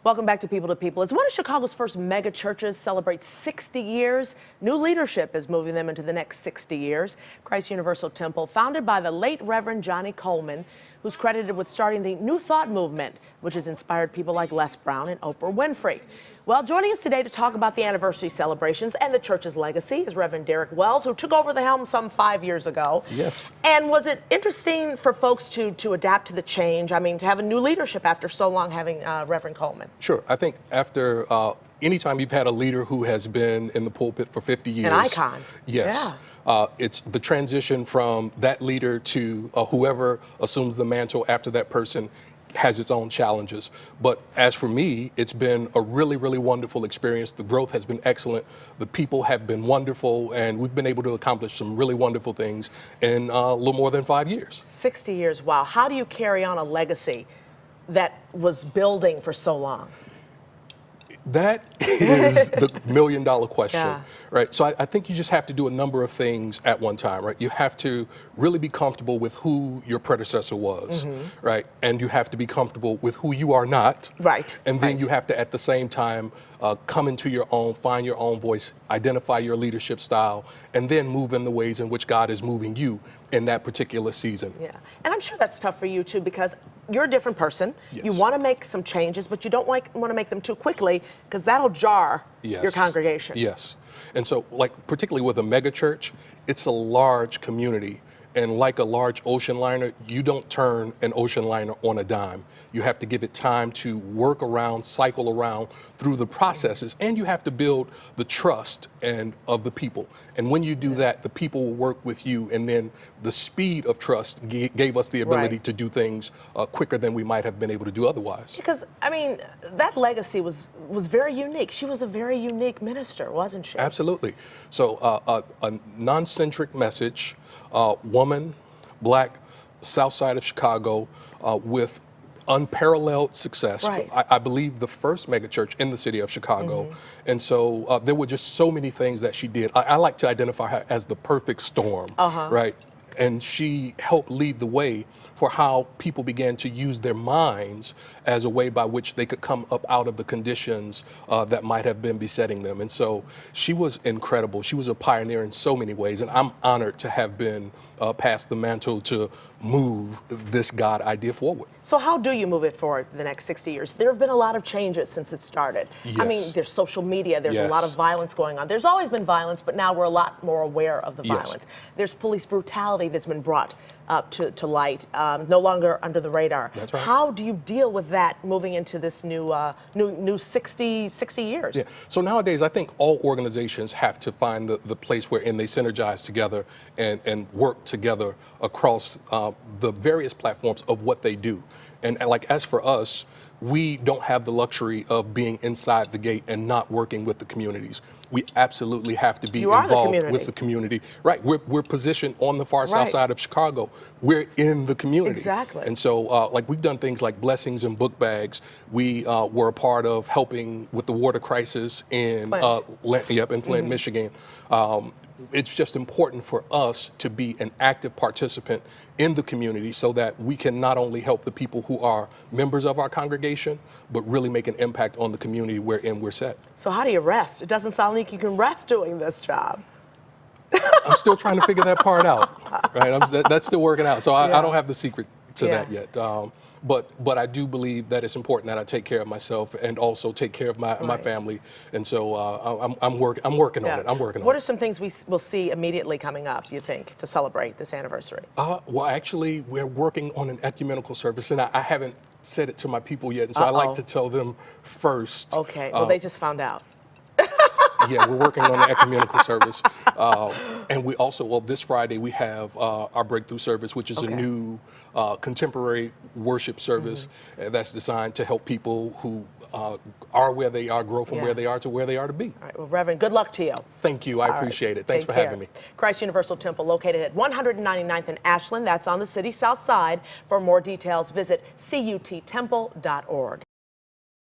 Welcome back to People to People. As one of Chicago's first mega churches celebrates 60 years, new leadership is moving them into the next 60 years. Christ Universal Temple, founded by the late Reverend Johnny Coleman, who's credited with starting the New Thought movement, which has inspired people like Les Brown and Oprah Winfrey. Well, joining us today to talk about the anniversary celebrations and the church's legacy is Reverend Derek Wells, who took over the helm some 5 years ago. Yes. And was it interesting for folks to adapt to the change? I mean, to have a new leadership after so long having Reverend Coleman? Sure. I think after anytime you've had a leader who has been in the pulpit for 50 years. An icon. Yes. Yeah. It's the transition from that leader to whoever assumes the mantle after that person has its own challenges. But as for me, it's been a really, really wonderful experience. The growth has been excellent. The people have been wonderful, and we've been able to accomplish some really wonderful things in a little more than 5 years. 60 years, wow. How do you carry on a legacy that was building for so long? That is the million-dollar question, Yeah. right? So I think you just have to do a number of things at one time, right? You have to really be comfortable with who your predecessor was, right? And you have to be comfortable with who you are not. Right. And then right. you have to, at the same time, come into your own, find your own voice, identify your leadership style, and then move in the ways in which God is moving you in that particular season. Yeah, and I'm sure that's tough for you too, because you're a different person. Yes. You want to make some changes, but you don't want to make them too quickly, because that'll jar your congregation. Yes. And so, like, particularly with a mega church, it's a large community. And like a large ocean liner, you don't turn an ocean liner on a dime. You have to give it time to work around, cycle around through the processes, and you have to build the trust of the people. And when you do that, the people will work with you, and then the speed of trust gave us the ability to do things quicker than we might have been able to do otherwise. Because, I mean, that legacy was very unique. She was a very unique minister, wasn't she? Absolutely. So a non-centric message, woman, black, south side of Chicago, with unparalleled success. Right. I believe the first megachurch in the city of Chicago. And so there were just so many things that she did. I like to identify her as the perfect storm, right? And she helped lead the way for how people began to use their minds as a way by which they could come up out of the conditions that might have been besetting them. And so she was incredible. She was a pioneer in so many ways, and I'm honored to have been passed the mantle to move this God idea forward. So how do you move it forward the next 60 years? There have been a lot of changes since it started. Yes. I mean, there's social media, there's a lot of violence going on. There's always been violence, but now we're a lot more aware of the violence. There's police brutality that's been brought up to light, no longer under the radar. That's right. How do you deal with that moving into this new 60 years? Yeah. So nowadays, I think all organizations have to find the place wherein they synergize together and work together across the various platforms of what they do. And like, as for us, we don't have the luxury of being inside the gate and not working with the communities. We absolutely have to be involved with the community. Right. We're positioned on the far south side of Chicago. We're in the community. Exactly. And so, like, we've done things like blessings and book bags. We were a part of helping with the water crisis in Flint, Michigan. It's just important for us to be an active participant in the community so that we can not only help the people who are members of our congregation, but really make an impact on the community wherein we're set. So how do you rest? It doesn't sound like you can rest doing this job. I'm still trying to figure that part out, right? That's still working out. So I don't have the secret to that yet. But I do believe that it's important that I take care of myself and also take care of my family. And so I'm working on it. I'm working on it. What are some things we will see immediately coming up, you think, to celebrate this anniversary? Well, actually, we're working on an ecumenical service, and I haven't said it to my people yet. And so I like to tell them first. Okay. Well, they just found out. Yeah, we're working on the ecumenical service. And we also, well, this Friday we have our breakthrough service, which is a new contemporary worship service that's designed to help people who are where they are, grow from where they are to where they are to be. All right, well, Reverend, good luck to you. Thank you. I appreciate it. Thanks for having me. Christ Universal Temple, located at 199th and Ashland. That's on the city's south side. For more details, visit cuttemple.org.